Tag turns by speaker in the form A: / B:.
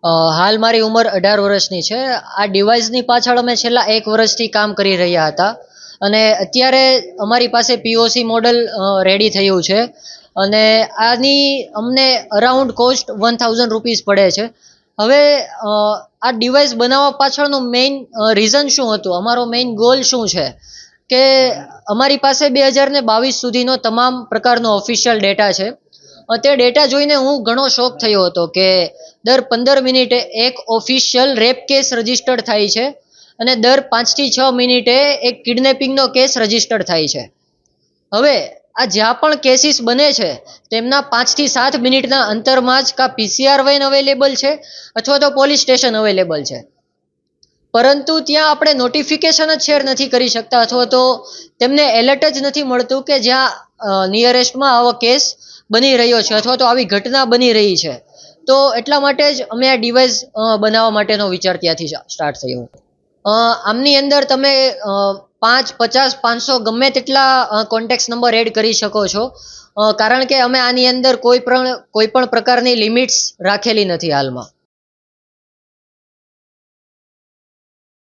A: હાલ મારી ઉંમર 18 વર્ષની છે. આ ડિવાઇસની પાછળ અમે છેલ્લા 1 વર્ષથી કામ કરી રહ્યા હતા અને અત્યારે અમારી પાસે પીઓસી મોડલ રેડી થયું છે અને આની અમને અરાઉન્ડ કોસ્ટ ₹1000 પડે છે. હવે આ ડિવાઇસ બનાવવા પાછળનું મેઇન રીઝન શું હતું, અમારો મેઇન ગોલ શું છે કે અમારી પાસે 2022 સુધીનો તમામ પ્રકારનો ઓફિશિયલ ડેટા છે. તે ડેટા જોઈને હું ઘણો શોક થયો હતો કે દર 15 મિનિટે એક ઓફિશિયલ રેપ કેસ રજીસ્ટર્ડ થાય છે અને દર 5 થી 6 મિનિટે એક કિડનેપિંગનો કેસ રજીસ્ટર્ડ થાય છે. હવે આ જ્યાં પણ કેસીસ બને છે તેમના 5 થી 7 મિનિટના અંતરમાં જ કાં પીસીઆર વેન અવેલેબલ છે અથવા તો પોલીસ સ્ટેશન અવેલેબલ છે, પરંતુ ત્યાં આપણે નોટિફિકેશન જ શેર નથી કરી શકતા અથવા તો તેમને એલર્ટ જ નથી મળતું કે જ્યાં નિયરેસ્ટમાં આવો કેસ બની રહ્યો છે અથવા તો આવી ઘટના બની રહી છે. તો એટલા માટે જ અમે આ ડિવાઇસ બનાવવા માટેનો વિચાર ત્યાંથી સ્ટાર્ટ થયો. આમની અંદર તમે 5, 50, 500 ગમે તેટલા કોન્ટેક્ટ નંબર એડ કરી શકો છો, કારણ કે અમે આની અંદર કોઈ પણ પ્રકારની લિમિટ્સ રાખેલી નથી હાલમાં.